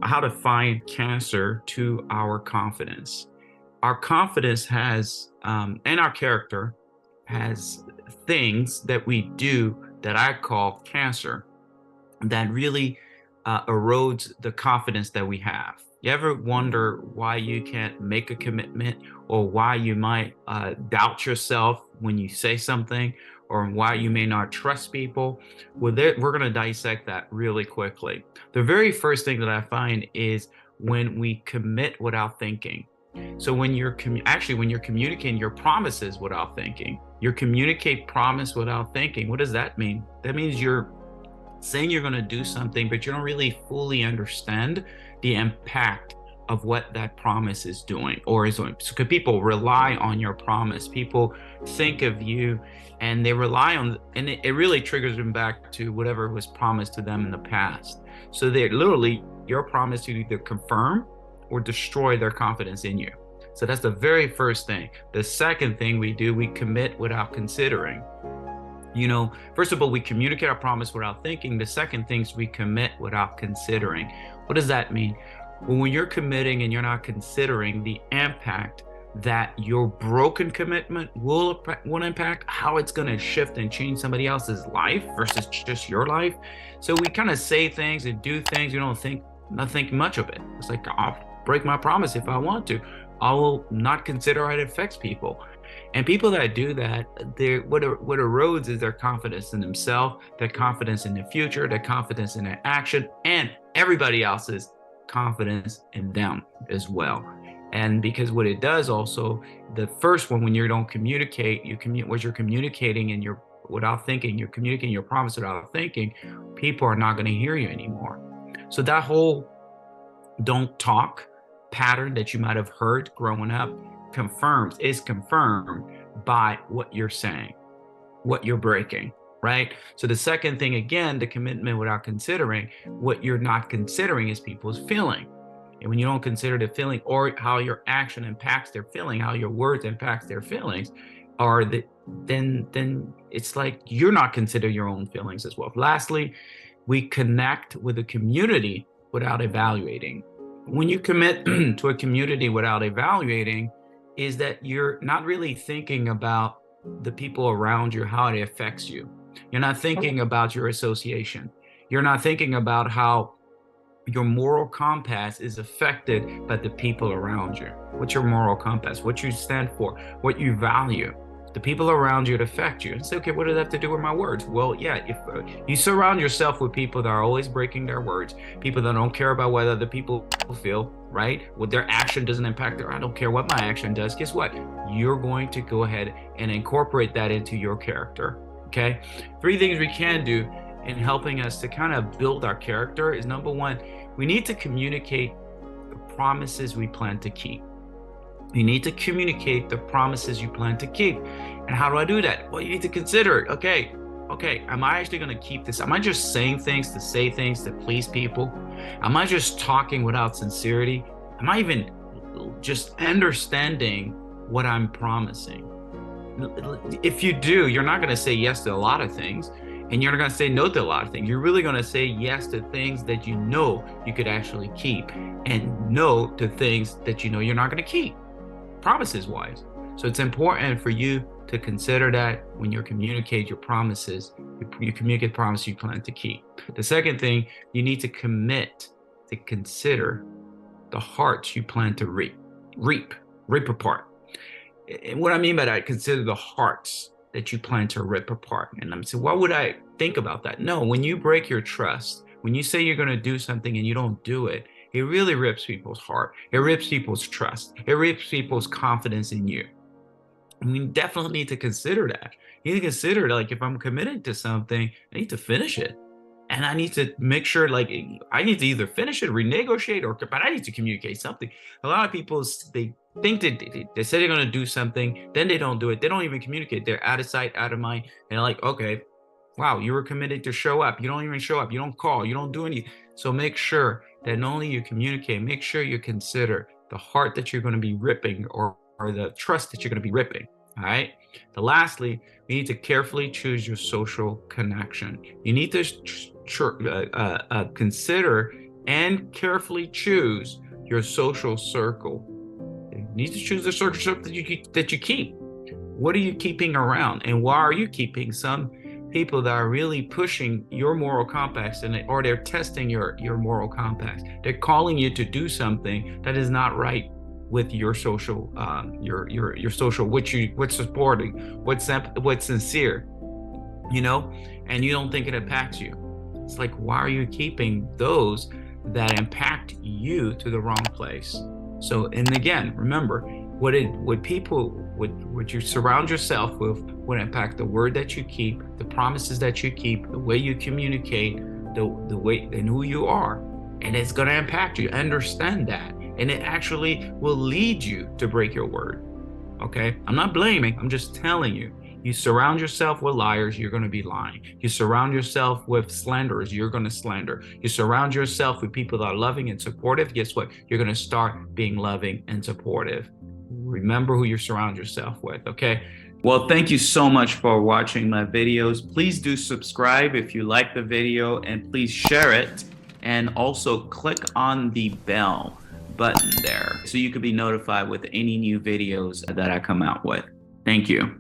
how to find cancer to our confidence. Our confidence has, and our character has things that we do that I call cancer that really erodes the confidence that we have. You ever wonder why you can't make a commitment, or why you might doubt yourself when you say something, or why you may not trust people? Well, we're going to dissect that really quickly. The very first thing that I find is when we commit without thinking. So when you're when you're communicating your promises without thinking, you communicate promise without thinking. What does that mean? That means you're saying you're going to do something, but you don't really fully understand the impact of what that promise is doing or is doing. So could people rely on your promise? People think of you and they rely on, and it really triggers them back to whatever was promised to them in the past. So they literally, your promise to either confirm or destroy their confidence in you. So that's the very first thing. The second thing we do, we commit without considering. First of all, we communicate our promise without thinking. The second thing is we commit without considering. What does that mean? Well, when you're committing and you're not considering the impact that your broken commitment will impact, how it's going to shift and change somebody else's life versus just your life. So we kind of say things and do things, we don't think, not think much of it. It's like, I'll break my promise if I want to. I will not consider how it affects people. And people that do that, what erodes is their confidence in themselves, their confidence in the future, their confidence in their action, and everybody else's confidence in them as well. And because what it does also, the first one, when you don't communicate, what you're communicating and you're without thinking, you're communicating your promise without thinking, people are not going to hear you anymore. So that whole don't talk pattern that you might have heard growing up is confirmed by what you're saying, what you're breaking, right? So the second thing, again, the commitment without considering, what you're not considering is people's feeling. And when you don't consider the feeling or how your action impacts their feeling, how your words impacts their feelings, then it's like you're not considering your own feelings as well. Lastly, we connect with the community without evaluating. When you commit to a community without evaluating, is that you're not really thinking about the people around you, how it affects you. You're not thinking about your association. You're not thinking about how your moral compass is affected by the people around you. What's your moral compass? What you stand for, what you value. The people around you that affect you. And say, okay, what does that have to do with my words? Well, yeah, if you surround yourself with people that are always breaking their words, people that don't care about what other people feel, right? What their action doesn't impact I don't care what my action does. Guess what? You're going to go ahead and incorporate that into your character, okay? 3 things we can do in helping us to kind of build our character is, number 1, we need to communicate the promises we plan to keep. You need to communicate the promises you plan to keep. And how do I do that? Well, you need to consider, okay, am I actually going to keep this? Am I just saying things to say things to please people? Am I just talking without sincerity? Am I even just understanding what I'm promising? If you do, you're not going to say yes to a lot of things, and you're not going to say no to a lot of things. You're really going to say yes to things that you know you could actually keep, and no to things that you know you're not going to keep, promises wise. So it's important for you to consider that when you communicate your promises, you communicate the promise you plan to keep. The second thing, you need to commit to consider the hearts you plan to reap apart. And what I mean by that, consider the hearts that you plan to rip apart. And I'm saying, what would I think about that? No, when you break your trust, when you say you're going to do something and you don't do it, it really rips people's heart. It rips people's trust. It rips people's confidence in you. And we definitely need to consider that. You need to consider, like, if I'm committed to something, I need to finish it. And I need to make sure, like, I need to either finish it, renegotiate, but I need to communicate something. A lot of people, they think that they say they're going to do something, then they don't do it. They don't even communicate. They're out of sight, out of mind. And they're like, okay, wow, you were committed to show up. You don't even show up. You don't call. You don't do anything. So make sure that not only you communicate, make sure you consider the heart that you're going to be ripping, or the trust that you're going to be ripping. All right. Lastly, you need to carefully choose your social connection. You need to consider and carefully choose your social circle. You need to choose the social circle that you keep. What are you keeping around, and why are you keeping some people that are really pushing your moral compass, or they're testing your moral compass? They're calling you to do something that is not right with your social, your social, what's supporting, what's sincere, you know, and you don't think it impacts you. It's like, why are you keeping those that impact you to the wrong place? So, and again, remember, what you surround yourself with would impact the word that you keep, the promises that you keep, the way you communicate, the way and who you are. And it's going to impact you. Understand that. And it actually will lead you to break your word. Okay? I'm not blaming. I'm just telling you. You surround yourself with liars, you're going to be lying. You surround yourself with slanderers, you're going to slander. You surround yourself with people that are loving and supportive, guess what? You're going to start being loving and supportive. Remember who you surround yourself with, okay? Well, thank you so much for watching my videos. Please do subscribe if you like the video, and please share it. And also click on the bell button there so you can be notified with any new videos that I come out with. Thank you.